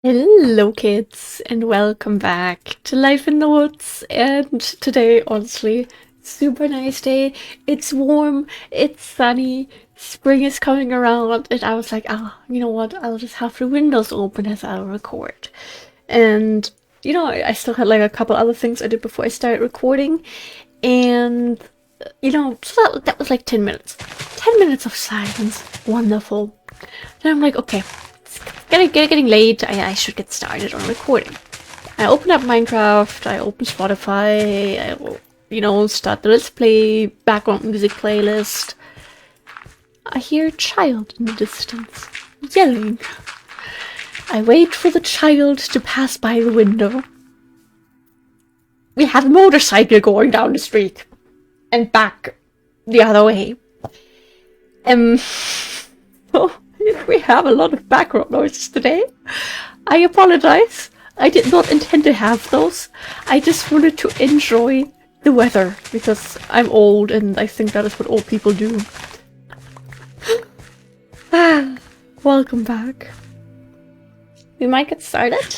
Hello kids and welcome back to Life in the Woods. And today, honestly, super nice day. It's warm, it's sunny, spring is coming around, and I was like, you know what, I'll just have the windows open as I'll record. And I still had like a couple other things I did before I started recording, and so that was like 10 minutes. 10 minutes of silence. Wonderful. Then I'm like, okay, getting late. I should get started on recording. I open up Minecraft, I open Spotify, I will, start the Let's Play background music playlist. I hear a child in the distance, yelling. I wait for the child to pass by the window. We have a motorcycle going down the street. And back the other way. Oh, we have a lot of background noises today. I apologize. I did not intend to have those. I just wanted to enjoy the weather because I'm old and I think that is what old people do. Welcome back. We might get started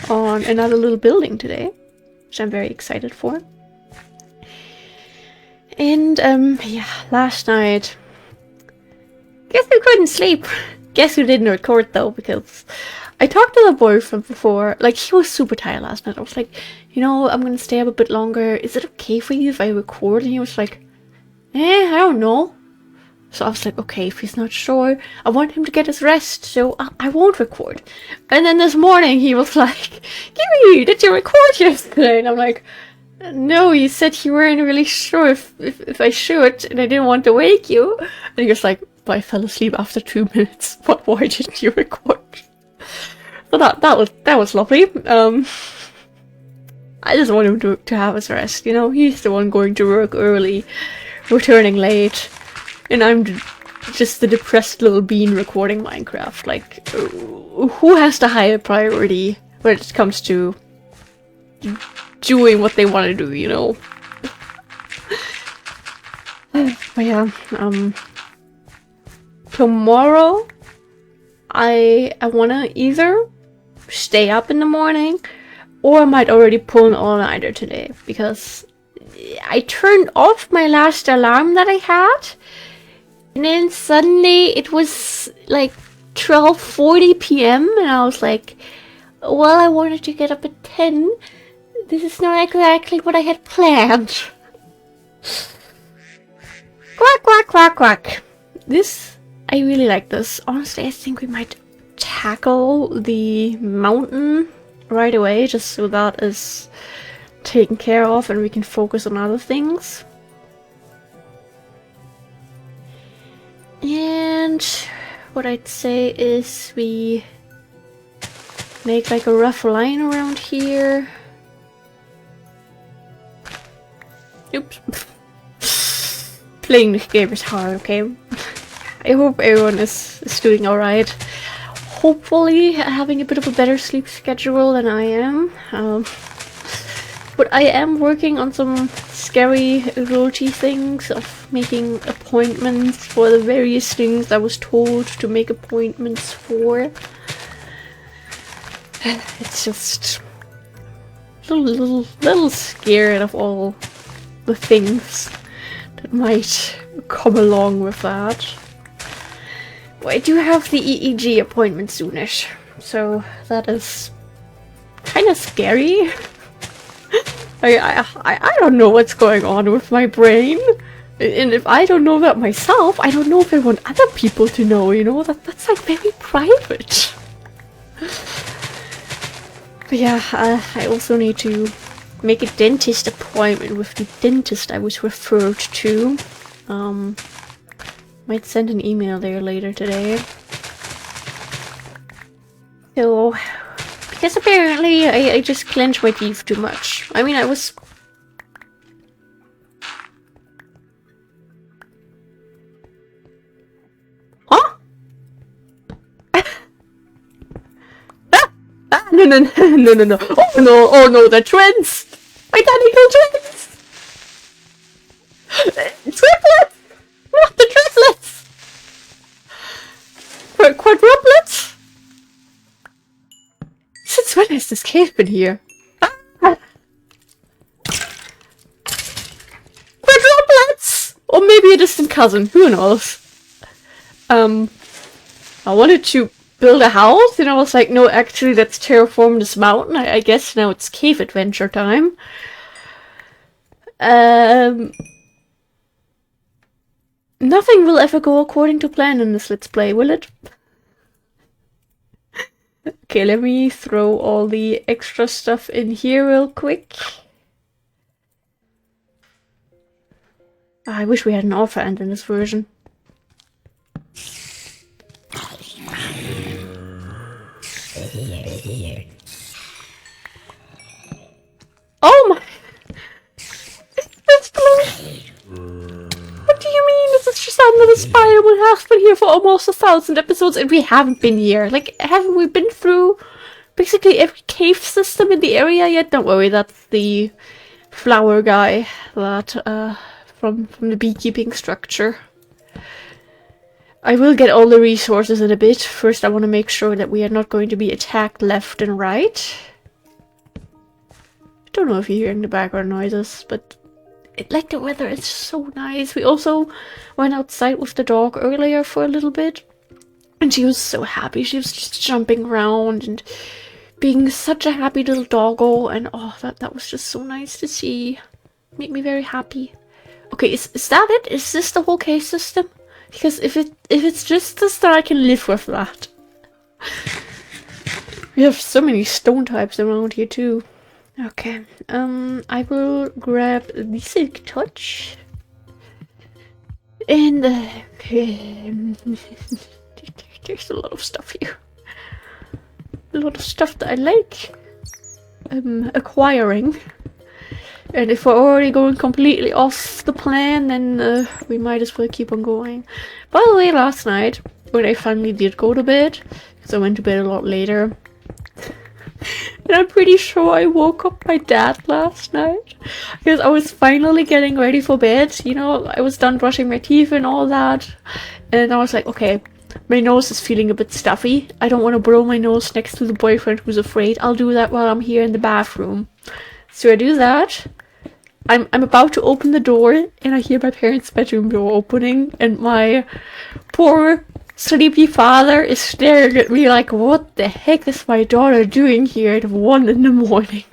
on another little building today, which I'm very excited for. And yeah, last night, guess who couldn't sleep? Guess who didn't record though, because I talked to the boyfriend before, like he was super tired last night. I was like, I'm gonna stay up a bit longer. Is it okay for you if I record? And he was like, I don't know. So I was like, okay, if he's not sure, I want him to get his rest, so I won't record. And then this morning he was like, Kiwi, did you record yesterday? And I'm like, no, you said you weren't really sure if I should, and I didn't want to wake you. And he was like, but I fell asleep after 2 minutes. But why didn't you record? So that was lovely. I just want him to have his rest. He's the one going to work early, returning late. And I'm just the depressed little bean recording Minecraft. Like, who has the higher priority when it comes to doing what they want to do, But yeah, tomorrow I want to either stay up in the morning or I might already pull an all-nighter today because I turned off my last alarm that I had. And then suddenly it was like 12:40 p.m. and I was like, well, I wanted to get up at 10. This is not exactly what I had planned. Quack, quack, quack, quack. I really like this. Honestly, I think we might tackle the mountain right away, just so that is taken care of and we can focus on other things. And what I'd say is we make like a rough line around here. Oops. Playing this game is hard, okay? I hope everyone is doing alright. Hopefully having a bit of a better sleep schedule than I am. But I am working on some scary royalty things of making appointments for the various things I was told to make appointments for. It's just a little scared of all the things that might come along with that. Well, I do have the EEG appointment soonish, so that is kind of scary. I don't know what's going on with my brain, and if I don't know that myself, I don't know if I want other people to know, that's like very private. But yeah, I also need to make a dentist appointment with the dentist I was referred to. Might send an email there later today. So, because apparently I just clenched my teeth too much. I mean, I was... Huh? No. Oh no, the twins! Identical twins! Triplets! Not the triplets! Quadruplets? Since when has this cave been here? Quadruplets! Or maybe a distant cousin, who knows? I wanted to build a house, and I was like, no, actually, let's terraform this mountain. I guess now it's cave adventure time. Nothing will ever go according to plan in this Let's Play, will it? Okay, let me throw all the extra stuff in here real quick. I wish we had an alpha ant in this version. Oh my! It's blue! What do you mean? This is just another spider. We have been here for almost 1,000 episodes and we haven't been here. Like, haven't we been through basically every cave system in the area yet? Don't worry, that's the flower guy that, from the beekeeping structure. I will get all the resources in a bit. First, I want to make sure that we are not going to be attacked left and right. I don't know if you're hearing the background noises, but like the weather is so nice. We also went outside with the dog earlier for a little bit, and she was so happy. She was just jumping around and being such a happy little doggo, and oh, that was just so nice to see. Made me very happy. Okay, is that it? Is this the whole cave system? Because if it's just this, then I can live with that. We have so many stone types around here too. Okay, I will grab the Silk Touch. And there's a lot of stuff here. A lot of stuff that I like acquiring. And if we're already going completely off the plan, then we might as well keep on going. By the way, last night, when I finally did go to bed, because I went to bed a lot later, and I'm pretty sure I woke up my dad last night, because I was finally getting ready for bed, you know, I was done brushing my teeth and all that, and I was like, okay, my nose is feeling a bit stuffy, I don't want to blow my nose next to the boyfriend who's afraid, I'll do that while I'm here in the bathroom. So I do that. I'm about to open the door, and I hear my parents' bedroom door opening, and my poor sleepy father is staring at me like, what the heck is my daughter doing here at 1 in the morning?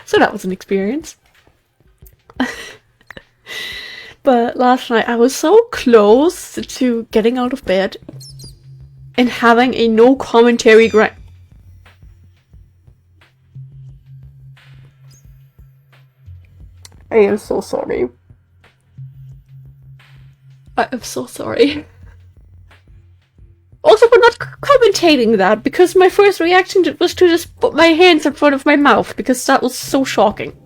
So that was an experience. But last night I was so close to getting out of bed and having a no commentary grind. I am so sorry. I am so sorry. Also for not commentating that, because my first reaction was to just put my hands in front of my mouth, because that was so shocking.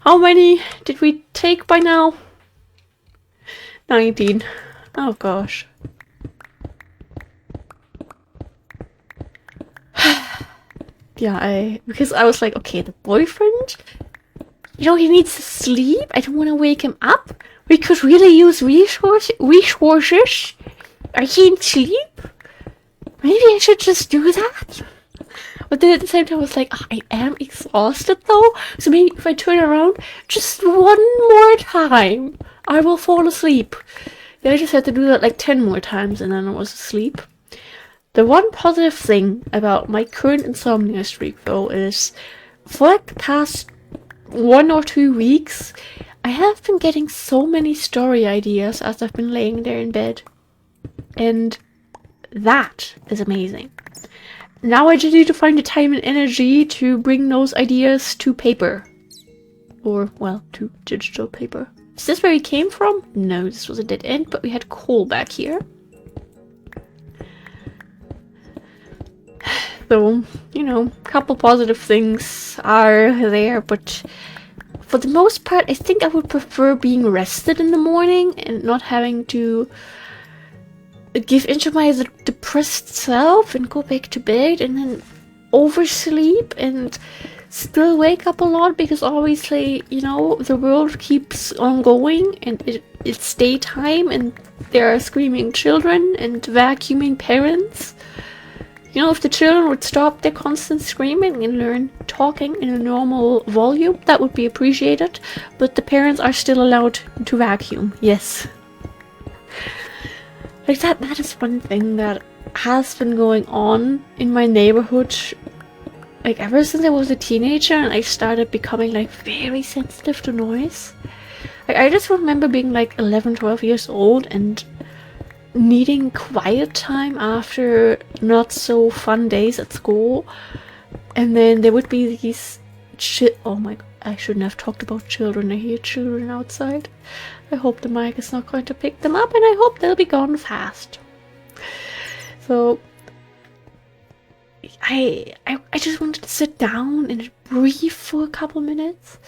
How many did we take by now? 19. Oh gosh. Yeah, because I was like, okay, the boyfriend? You know, he needs to sleep. I don't want to wake him up. We could really use resources. Are he in sleep? Maybe I should just do that. But then at the same time, I was like, oh, I am exhausted though. So maybe if I turn around just one more time, I will fall asleep. Then I just had to do that like 10 more times and then I was asleep. The one positive thing about my current insomnia streak though is for like the past 1 or 2 weeks, I have been getting so many story ideas as I've been laying there in bed. And that is amazing. Now I just need to find the time and energy to bring those ideas to paper. Or, well, to digital paper. Is this where he came from? No, this was a dead end, but we had coal back here. So, you know, a couple positive things are there, but for the most part, I think I would prefer being rested in the morning and not having to give into my depressed self and go back to bed and then oversleep and still wake up a lot because obviously, you know, the world keeps on going and it's daytime and there are screaming children and vacuuming parents. You know, if the children would stop their constant screaming and learn talking in a normal volume, that would be appreciated. But the parents are still allowed to vacuum. Yes. Like that is one thing that has been going on in my neighborhood, like ever since I was a teenager and I started becoming like very sensitive to noise. Like I just remember being like 11, 12 years old and needing quiet time after not so fun days at school, and then there would be these oh my god, I shouldn't have talked about children. I hear children outside. I hope the mic is not going to pick them up, and I hope they'll be gone fast. So I just wanted to sit down and breathe for a couple minutes,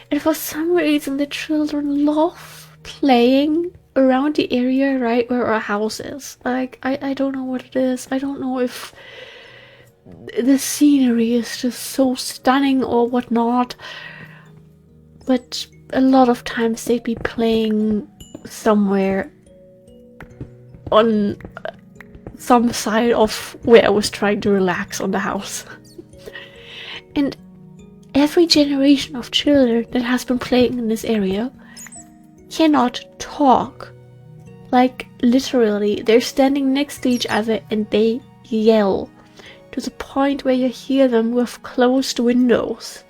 and for some reason the children love playing around the area right where our house is. Like, I don't know what it is. I don't know if the scenery is just so stunning or whatnot, but a lot of times they'd be playing somewhere on some side of where I was trying to relax on the house. And every generation of children that has been playing in this area cannot talk. Like, literally, they're standing next to each other and they yell to the point where you hear them with closed windows.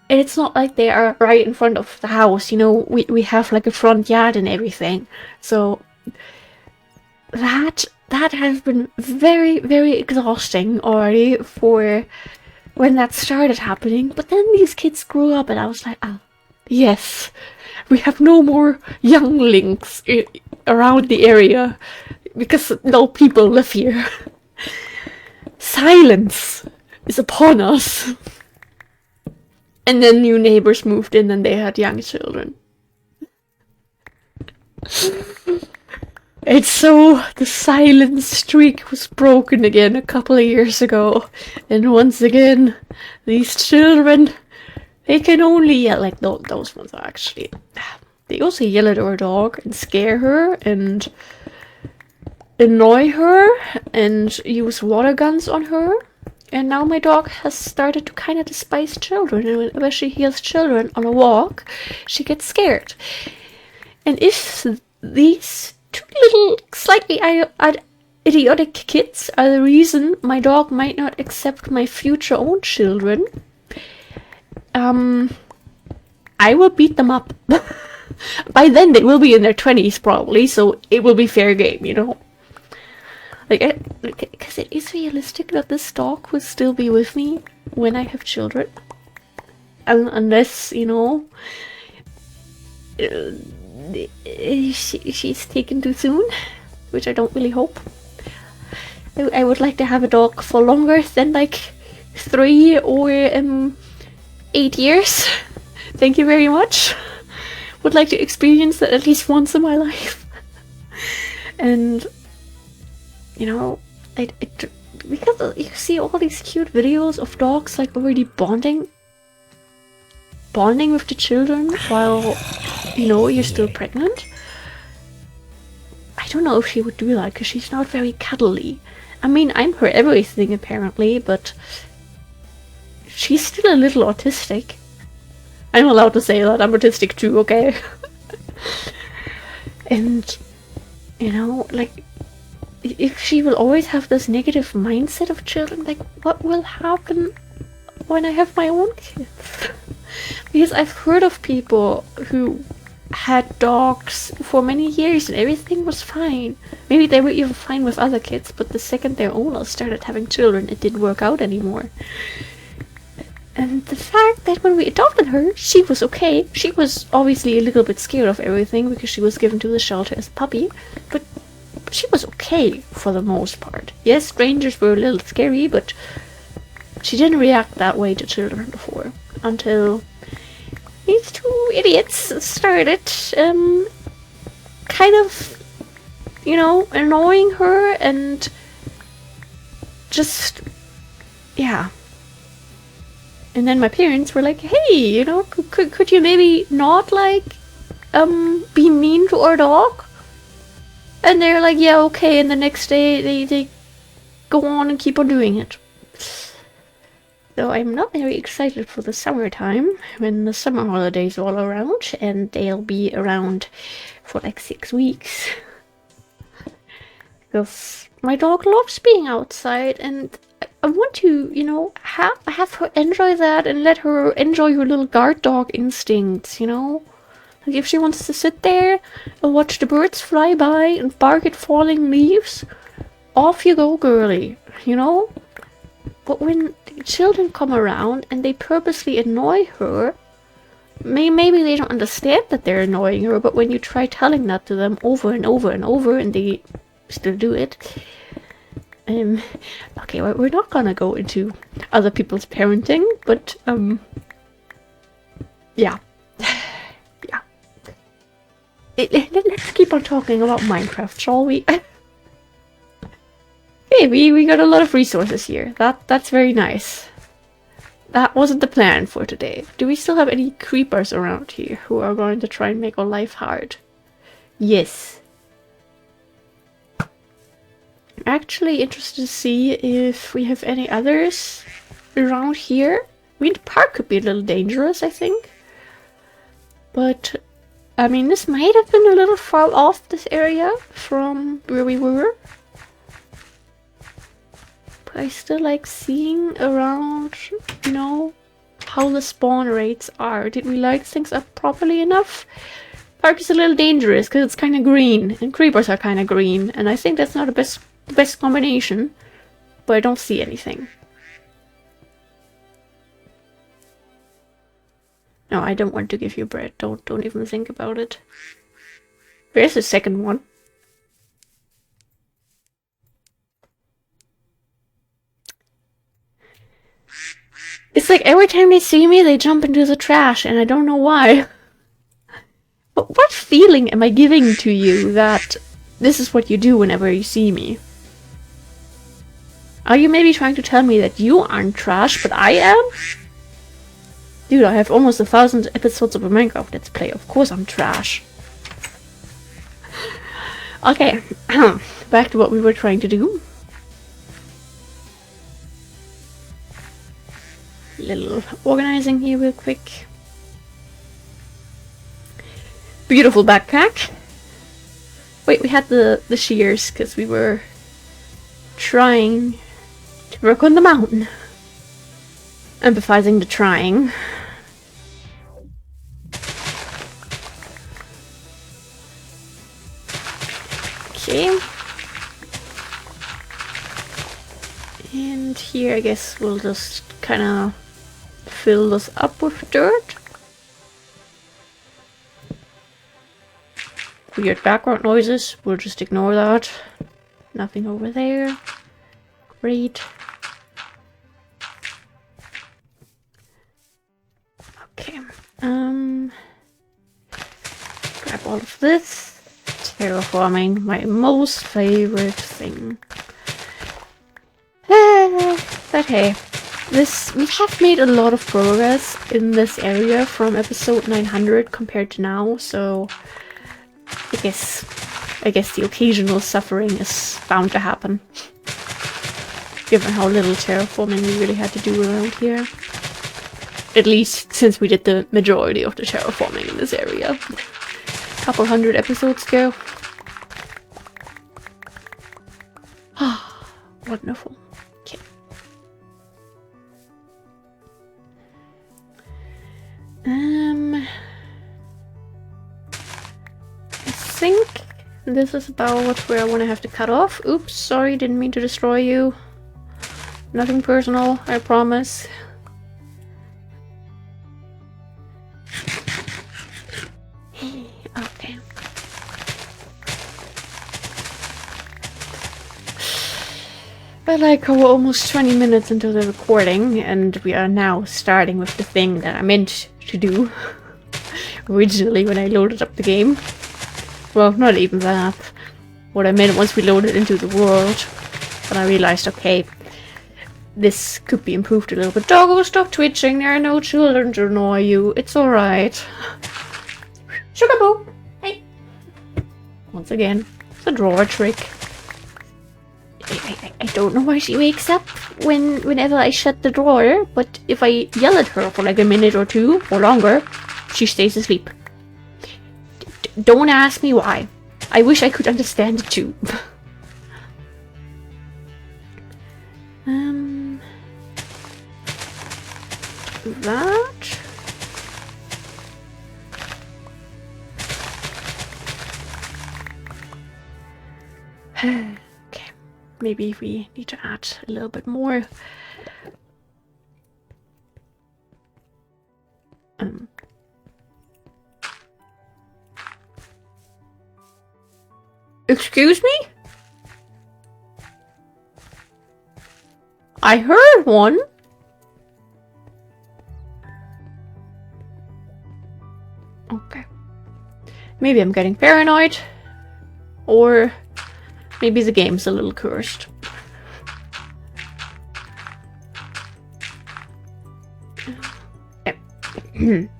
And it's not like they are right in front of the house, you know, we have like a front yard and everything. So that has been very, very exhausting already for when that started happening. But then these kids grew up and I was like, oh, yes, we have no more younglings around the area because no people live here. Silence is upon us. And then new neighbors moved in and they had young children. And so the silence streak was broken again a couple of years ago. And once again, these children, they can only yell. Like, those ones are actually... They also yell at our dog and scare her and annoy her and use water guns on her. And now my dog has started to kind of despise children. And whenever she hears children on a walk, she gets scared. And if these two little, slightly idiotic kids are the reason my dog might not accept my future own children, I will beat them up. By then they will be in their 20s probably, so it will be fair game, you know? Like, because it is realistic that this dog will still be with me when I have children. Unless, you know, she's taken too soon, which I don't really hope. I would like to have a dog for longer than like 3 or 8 years. Thank you very much. Would like to experience that at least once in my life. And you know, because you see all these cute videos of dogs like already bonding with the children while, you know, you're still pregnant. I don't know if she would do that because she's not very cuddly. I mean, I'm her everything apparently, but she's still a little autistic. I'm allowed to say that I'm autistic too, okay? And, you know, like, if she will always have this negative mindset of children, like, what will happen when I have my own kids? Because I've heard of people who had dogs for many years and everything was fine. Maybe they were even fine with other kids, but the second their owners started having children, it didn't work out anymore. And the fact that when we adopted her, she was okay. She was obviously a little bit scared of everything because she was given to the shelter as a puppy, but she was okay for the most part. Yes, strangers were a little scary, but she didn't react that way to children before. Until these two idiots started, kind of, you know, annoying her and just, yeah. And then my parents were like, hey, you know, could you maybe not, like, be mean to our dog? And they're like, yeah, okay. And the next day, they go on and keep on doing it. So I'm not very excited for the summertime, when the summer holidays are all around, and they'll be around for like 6 weeks. Because my dog loves being outside, and I want to, you know, have her enjoy that and let her enjoy her little guard dog instincts, you know? Like if she wants to sit there and watch the birds fly by and bark at falling leaves, off you go, girly, you know? But when children come around and they purposely annoy her, maybe they don't understand that they're annoying her, but when you try telling that to them over and over and over and they still do it, okay, well, we're not gonna go into other people's parenting, but, yeah. Yeah. Let's keep on talking about Minecraft, shall we? Hey, we got a lot of resources here. That's very nice. That wasn't the plan for today. Do we still have any creepers around here who are going to try and make our life hard? Yes. I'm actually interested to see if we have any others around here. I mean, the park could be a little dangerous, I think. But, I mean, this might have been a little far off, this area, from where we were. But I still like seeing around, you know, how the spawn rates are. Did we light things up properly enough? Park is a little dangerous because it's kind of green, and creepers are kind of green, and I think that's not the best combination, but I don't see anything. No, I don't want to give you bread. Don't even think about it. There's the second one. It's like every time they see me, they jump into the trash, and I don't know why. But what feeling am I giving to you that this is what you do whenever you see me? Are you maybe trying to tell me that you aren't trash, but I am? Dude, I have almost 1,000 episodes of a Minecraft Let's Play. Of course I'm trash. Okay, back to what we were trying to do. Little organizing here real quick. Beautiful backpack. Wait, we had the shears because we were trying to work on the mountain. Emphasizing the trying. Okay. And here I guess we'll just kind of fill this up with dirt. Weird background noises, we'll just ignore that. Nothing over there. Great. Okay. Grab all of this. Terraforming, my most favorite thing. But hey, we have made a lot of progress in this area from episode 900 compared to now, so I guess the occasional suffering is bound to happen. Given how little terraforming we really had to do around here. At least since we did the majority of the terraforming in this area. A couple hundred episodes ago. Ah, wonderful. Okay. I think this is about where I want to have to cut off. Oops, sorry, didn't mean to destroy you. Nothing personal, I promise. Okay. But like, we're almost 20 minutes into the recording, and we are now starting with the thing that I meant to do originally when I loaded up the game. Well, not even that. What I meant once we loaded into the world, but I realized, okay, this could be improved a little bit. Doggo, stop twitching. There are no children to annoy you. It's alright. Sugar Boo! Hey! Once again, it's a drawer trick. I don't know why she wakes up whenever I shut the door, but if I yell at her for like a minute or two or longer, she stays asleep. Don't ask me why. I wish I could understand it too. That. Okay, maybe we need to add a little bit more. Excuse me? I heard one. Okay. Maybe I'm getting paranoid. Or maybe the game's a little cursed.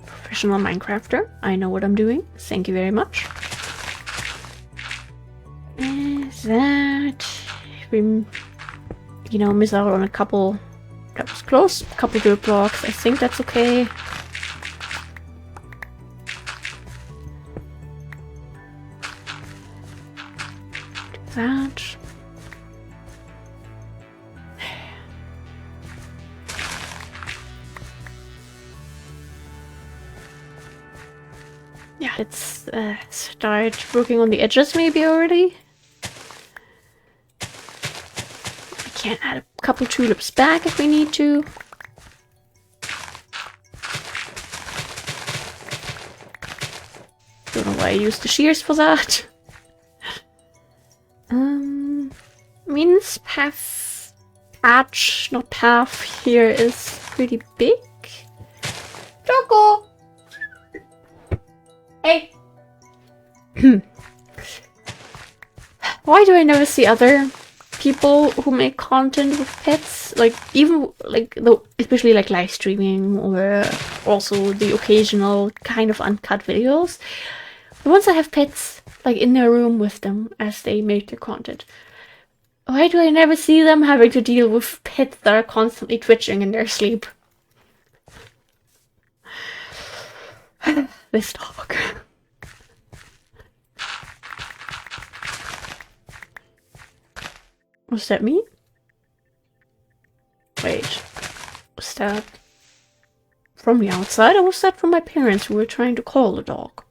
Professional Minecrafter. I know what I'm doing. Thank you very much. That we, you know, miss out on a couple. That was close. A couple dirt blocks. I think that's okay. That. Yeah, let's start working on the edges maybe already. We can add a couple tulips back if we need to. Don't know why I used the shears for that. I mean, this patch, not path here is pretty big. Choco! Hey! Why do I never see other people who make content with pets? Like, even, like, especially like live streaming or also the occasional kind of uncut videos. The ones that have pets, like, in their room with them as they make their content. Why do I never see them having to deal with pets that are constantly twitching in their sleep? This dog. Was that me? Wait. Was that from the outside or was that from my parents who were trying to call the dog?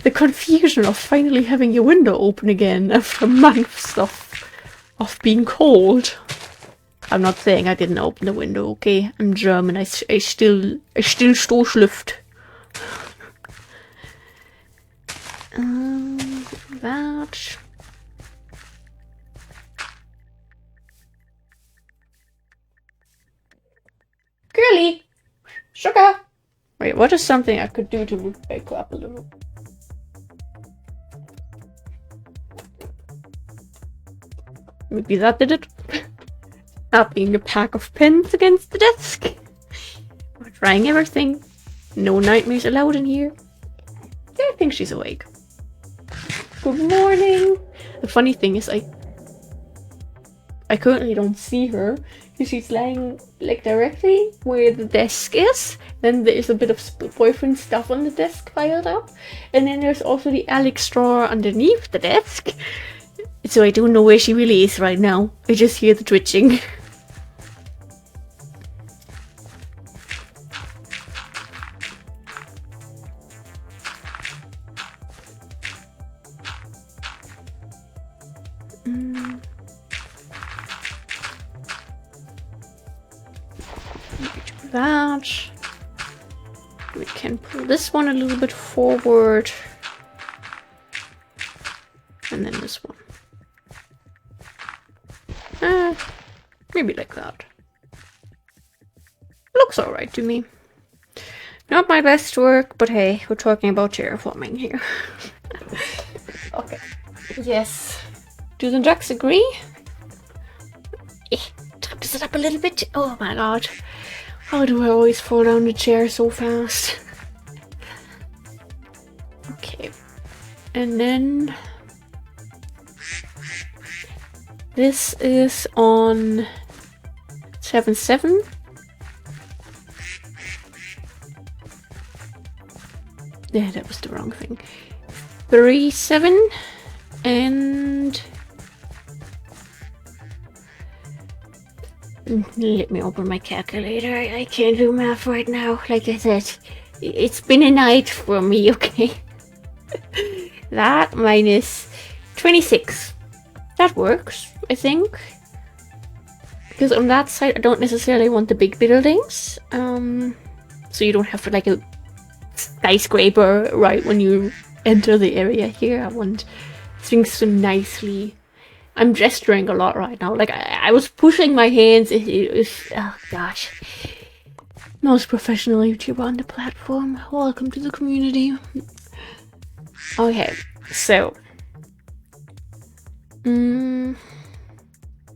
The confusion of finally having your window open again after months of being cold. I'm not saying I didn't open the window, okay? I'm German. I still Stoßluft. That. Girly! Sugar! Wait, what is something I could do to wake her up a little? Maybe that did it. Tapping a pack of pins against the desk. We're trying everything. No nightmares allowed in here. Yeah, I think she's awake. Good morning. The funny thing is I currently don't see her because she's lying like directly where the desk is. Then there's a bit of boyfriend stuff on the desk piled up. And then there's also the Alex drawer underneath the desk. So I don't know where she really is right now. I just hear the twitching. That. We can pull this one a little bit forward. And then this one. Maybe like that. Looks alright to me. Not my best work, but hey, we're talking about terraforming here. Okay. Yes. Do the ducks agree? Time to sit up a little bit. Oh my god. How do I always fall down the chair so fast? Okay. And then This is on 7.7. Yeah, that was the wrong thing. 3.7 and let me open my calculator. I can't do math right now. Like I said, it's been a night for me, okay? That minus 26. That works, I think. Because on that side, I don't necessarily want the big buildings. So you don't have like a skyscraper right when you enter the area here. I want things to nicely... I'm gesturing a lot right now. Like, I was pushing my hands. It was... Oh, gosh. Most professional YouTuber on the platform. Welcome to the community. Okay, so...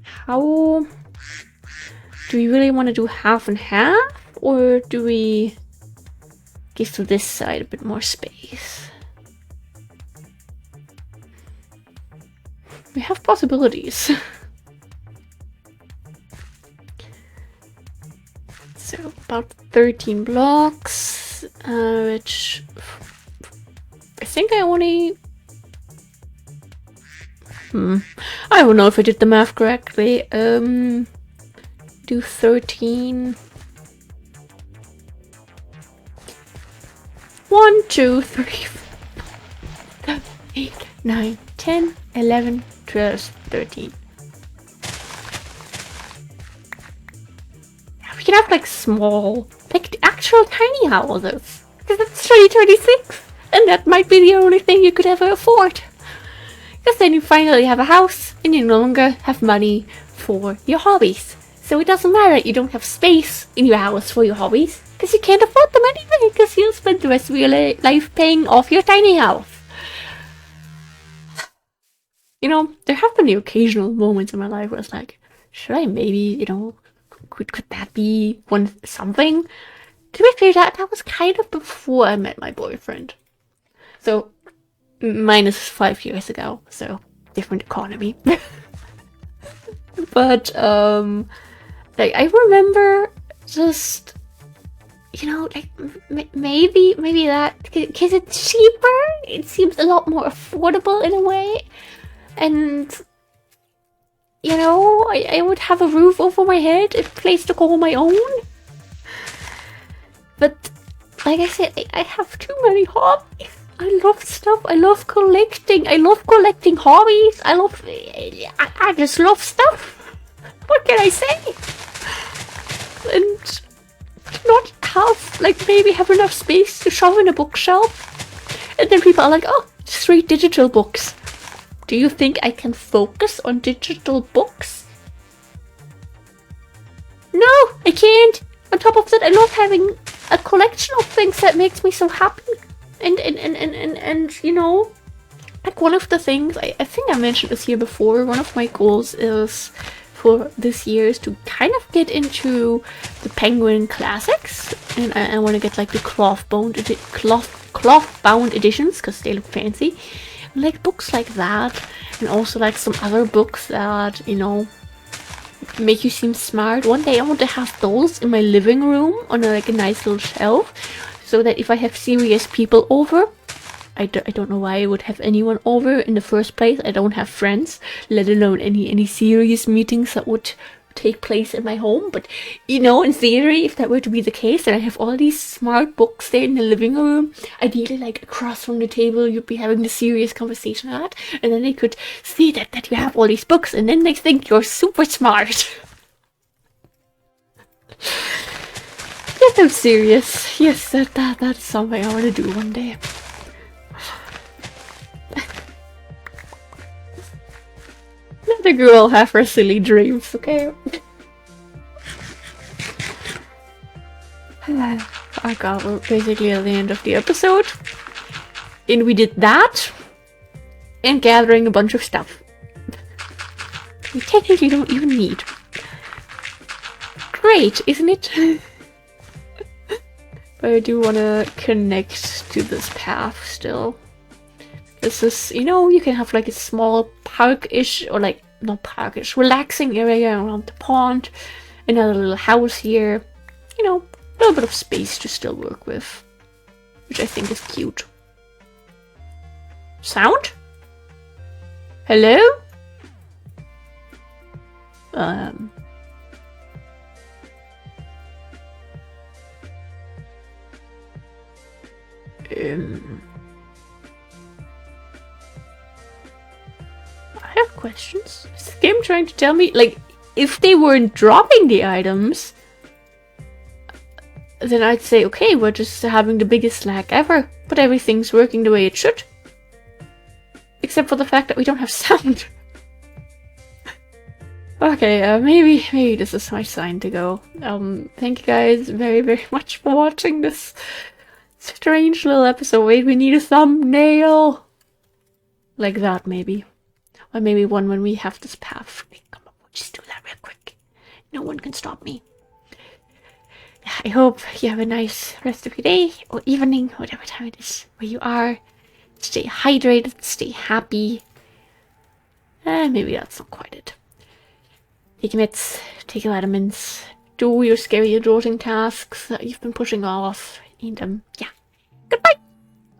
how... Do we really want to do half and half? Or do we give to this side a bit more space? We have possibilities. So about 13 blocks, which I think I only... I don't know if I did the math correctly. Do 13... 1, 2, 3, 4, 5, 8, 9, 10, 11, 12, 13. We can have like small, like actual tiny houses. Because it's 2026. And that might be the only thing you could ever afford. Because then you finally have a house and you no longer have money for your hobbies. So it doesn't matter you don't have space in your house for your hobbies. Because you can't afford them anyway. Because you'll spend the rest of your life paying off your tiny house. You know, there have been the occasional moments in my life where it's like, should I maybe, you know, could that be something? To be fair, that was kind of before I met my boyfriend. So, minus 5 years ago. So, different economy. But, like, I remember just, you know, like, maybe that, because it's cheaper, it seems a lot more affordable in a way. And, you know, I would have a roof over my head, a place to call my own. But, like I said, I have too many hobbies. I love stuff. I love collecting. I love collecting hobbies. I just love stuff. What can I say? And not have, like, maybe have enough space to shove in a bookshelf. And then people are like, oh, just read digital books. Do you think I can focus on digital books? No, I can't. On top of that, I love having a collection of things that makes me so happy. And you know, like one of the things, I think I mentioned this here before, one of my goals is for this year is to kind of get into the Penguin classics. And I want to get like the cloth-bound editions, because they look fancy. Like books like that, and also like some other books that, you know, make you seem smart. One day I want to have those in my living room on like a nice little shelf, so that if I have serious people over, I don't know why I would have anyone over in the first place. I don't have friends, let alone any serious meetings that would take place in my home. But, you know, in theory, if that were to be the case, then I have all these smart books there in the living room, ideally like across from the table, you'd be having the serious conversation at, and then they could see that you have all these books, and then they think you're super smart. Yes, I'm serious. Yes, that's something I want to do one day. Let the girl have her silly dreams, okay? Oh god, we're basically at the end of the episode. And we did that. And gathering a bunch of stuff. We technically don't even need. Great, isn't it? But I do want to connect to this path still. This is, you know, you can have like a small park-ish, or like not parkish, relaxing area around the pond. Another little house here. You know, a little bit of space to still work with, which I think is cute. Sound? Hello? I have questions. Is the game trying to tell me, like, if they weren't dropping the items, then I'd say, okay, we're just having the biggest lag ever, but everything's working the way it should. Except for the fact that we don't have sound. Okay, maybe this is my sign to go. Thank you guys very, very much for watching this strange little episode. Wait, we need a thumbnail! Like that, maybe. Or maybe one when we have this path. Come on, we'll just do that real quick. No one can stop me. I hope you have a nice rest of your day or evening, whatever time it is where you are. Stay hydrated, stay happy. Maybe that's not quite it. Take your meds, take your vitamins, do your scary adulting tasks that you've been pushing off, and yeah. Goodbye!